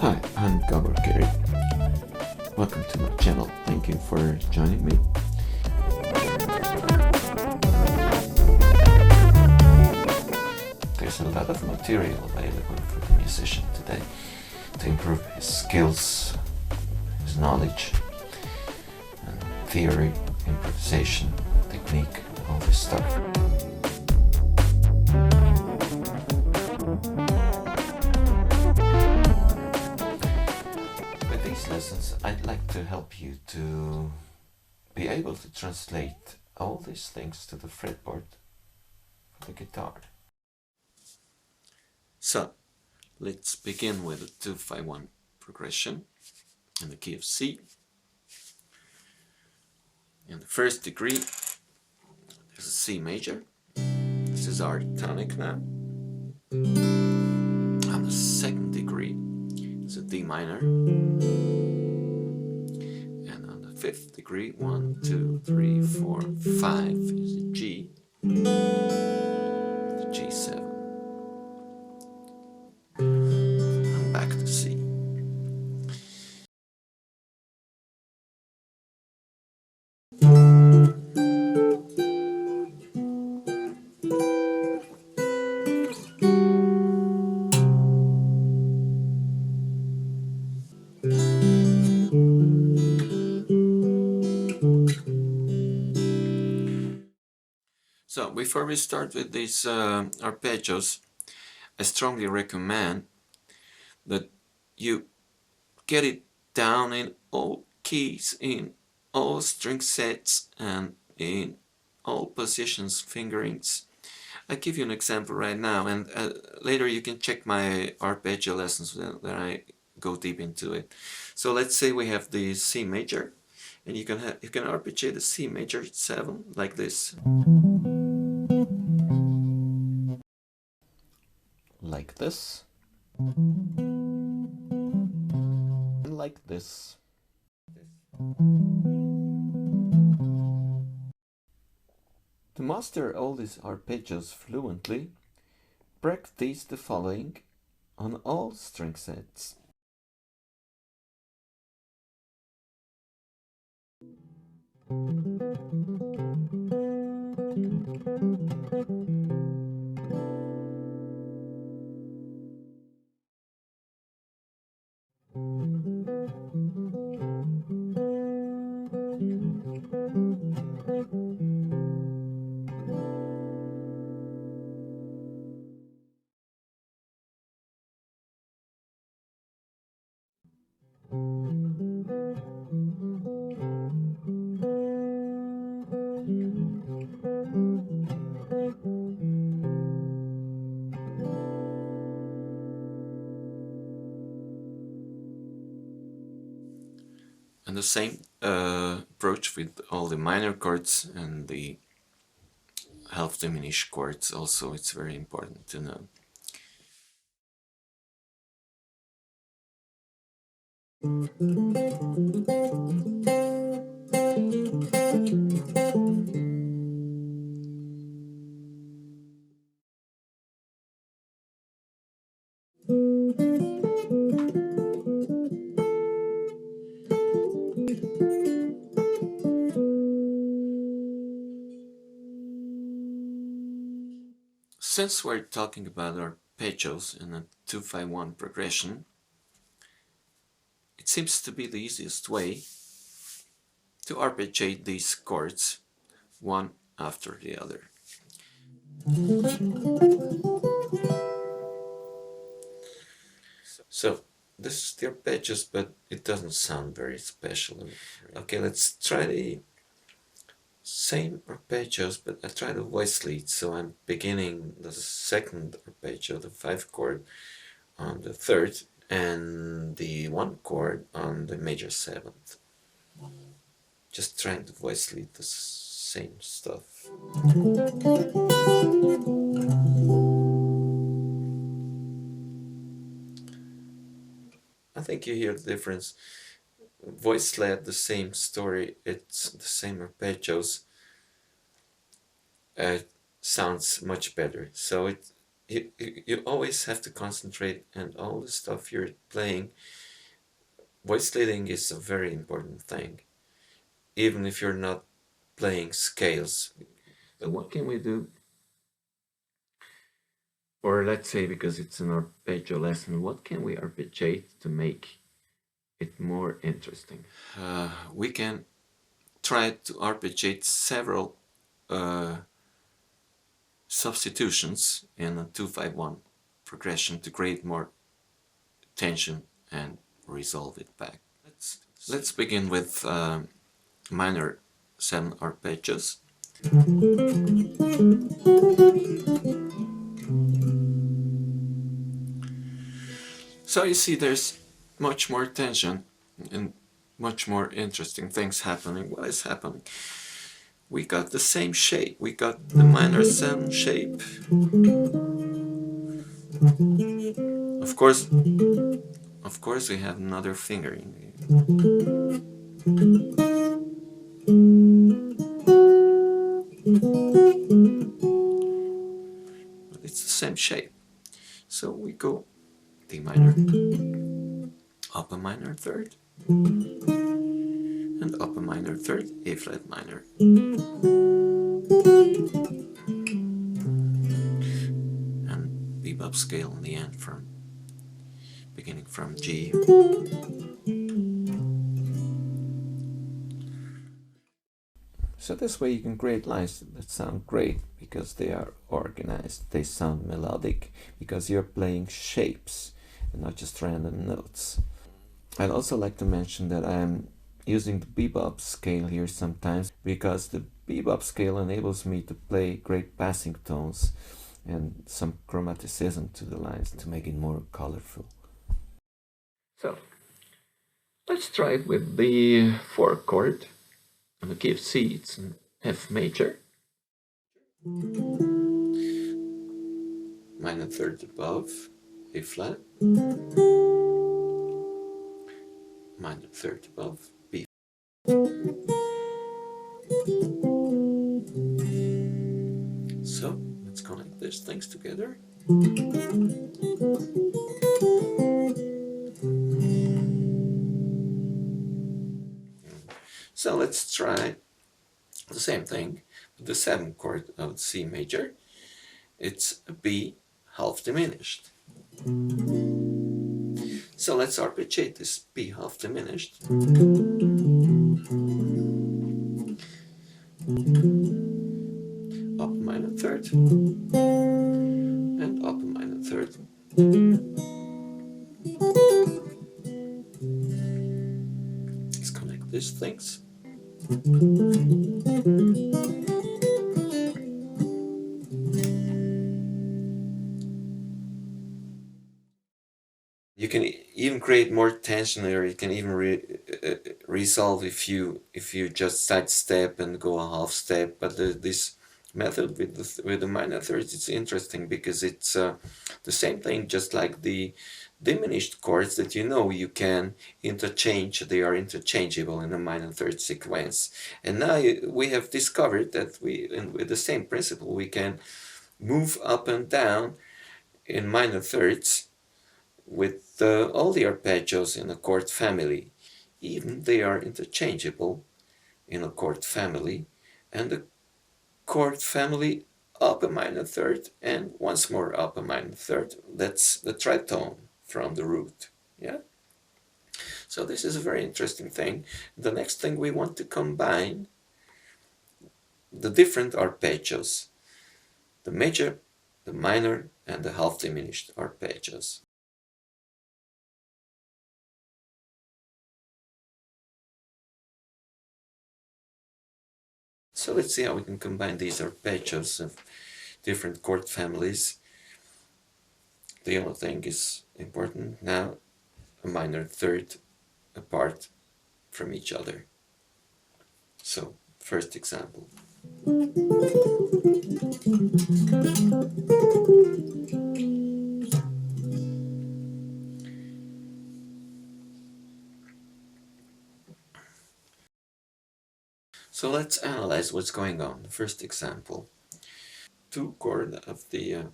Hi, I'm Gabor Gary. Welcome to my channel. Thank you for joining me. There's a lot of material available for the musician today to improve his skills, his knowledge, and theory, improvisation, technique, all this stuff. With these lessons, I'd like to help you to be able to translate all these things to the fretboard for the guitar. So, let's begin with a 2-5-1 progression in the key of C. In the first degree, there's a C major. This is our tonic now. On the second degree, it's a D minor. And on the fifth degree, 1, 2, 3, 4, 5 is a G. The G7. And back to C. So, before we start with these arpeggios, I strongly recommend that you get it down in all keys, in all string sets, and in all positions, fingerings. I'll give you an example right now, and later you can check my arpeggio lessons where I go deep into it. So let's say we have the C major, and you can arpeggiate the C major 7 like this. Like this. And like this. To master all these arpeggios fluently, practice the following on all string sets. And the same approach with all the minor chords and the half diminished chords also, it's very important to know. Since we're talking about arpeggios in a 2-5-1 progression, it seems to be the easiest way to arpeggiate these chords one after the other. So this is the arpeggios, but it doesn't sound very special. Okay, let's try the same arpeggios, but I try the voice lead. So I'm beginning the second arpeggio, the 5th chord, on the 3rd, and the 1 chord on the major 7th. Just trying to voice lead the same stuff. I think you hear the difference. Voice led, the same story, it's the same arpeggios. Sounds much better. So you always have to concentrate, and all the stuff you're playing. Voice leading is a very important thing, even if you're not playing scales. So what can we do? Or let's say, because it's an arpeggio lesson, what can we arpeggiate to make it more interesting? We can try to arpeggiate several substitutions in a 2-5-1 progression to create more tension and resolve it back. Let's begin with minor 7 arpeggios. So you see there's much more tension and much more interesting things happening. What is happening? We got the same shape. We got the minor 7 shape. Of course we have another finger in here. But it's the same shape. So we go D minor, upper minor third, and upper minor third, A flat minor. And bebop scale in the end, from beginning from G. So this way you can create lines that sound great because they are organized. They sound melodic because you're playing shapes and not just random notes. I'd also like to mention that I'm using the bebop scale here sometimes because the bebop scale enables me to play great passing tones and some chromaticism to the lines to make it more colorful. So let's try it with the 4 chord on the key of C. It's an F major, minor third above, A flat, minor third above, B. So let's connect these things together. So let's try the same thing with the 7th chord of C major. It's a B half diminished. So let's arpeggiate this B half diminished. Up minor third and up minor third. Let's connect these things. You can even create more tension, or you can even resolve if you just sidestep and go a half step. But this method with the minor thirds, it's interesting because it's the same thing, just like the diminished chords that you can interchange. They are interchangeable in a minor third sequence. And now we have discovered that with the same principle, we can move up and down in minor thirds with all the arpeggios in a chord family. Even they are interchangeable in a chord family, and the chord family upper minor third and once more upper minor third. That's the tritone from the root. Yeah. So this is a very interesting thing. The next thing, we want to combine the different arpeggios, the major, the minor, and the half diminished arpeggios. So let's see how we can combine these arpeggios of different chord families. The only thing is important now, a minor third apart from each other. So, first example. So let's analyze what's going on. The first example. 2 chord of the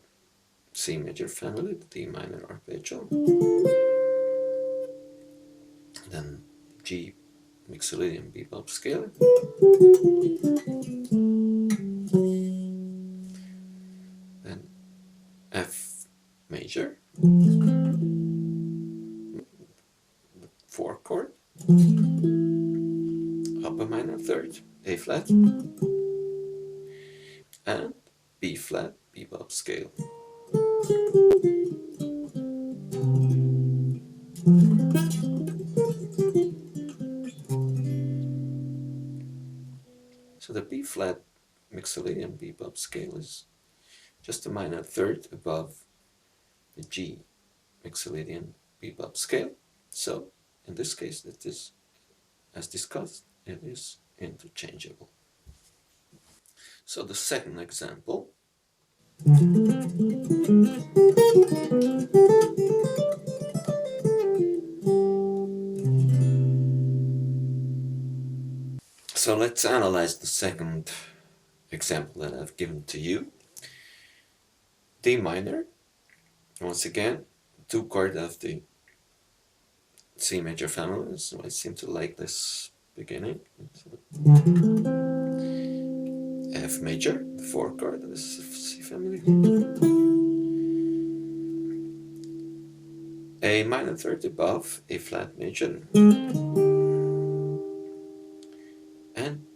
C major family, the D minor arpeggio, then G mixolydian bebop scale, then F major, 4 chord, upper minor third, A flat, and B flat bebop scale. So the B flat mixolydian bebop scale is just a minor third above the G mixolydian bebop scale. So in this case, it is, as discussed, it is interchangeable. So the second example. So let's analyze the second example that I've given to you. D minor, once again, 2 chord of the C major family, so I seem to like this beginning. F major, the 4 chord of the C family. A minor third above, A flat major, and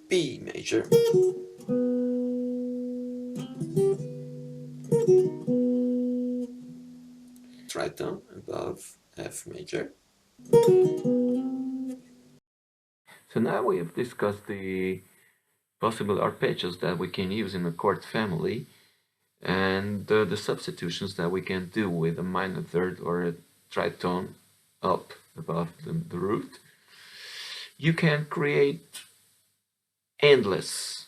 B major. Tritone above F major. So now we have discussed the possible arpeggios that we can use in the chord family, and the substitutions that we can do with a minor third or a tritone up above the root. You can create endless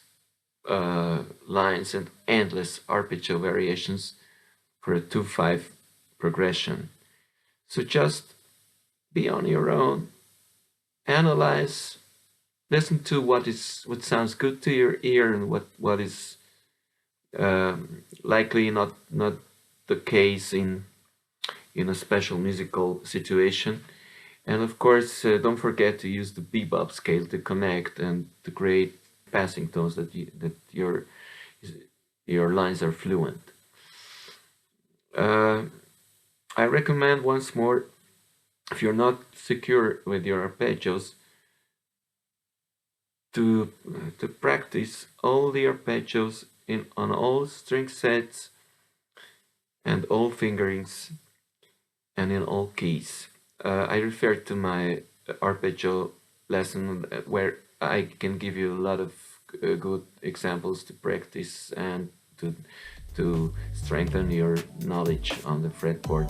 lines and endless arpeggio variations for a 2/5 progression. So just be on your own, analyze, listen to what sounds good to your ear and what is likely not the case in a special musical situation. And of course, don't forget to use the bebop scale to connect and to create passing tones that your lines are fluent. I recommend once more, if you're not secure with your arpeggios, to practice all the arpeggios on all string sets and all fingerings and in all keys. I refer to my arpeggio lesson where I can give you a lot of good examples to practice and to strengthen your knowledge on the fretboard.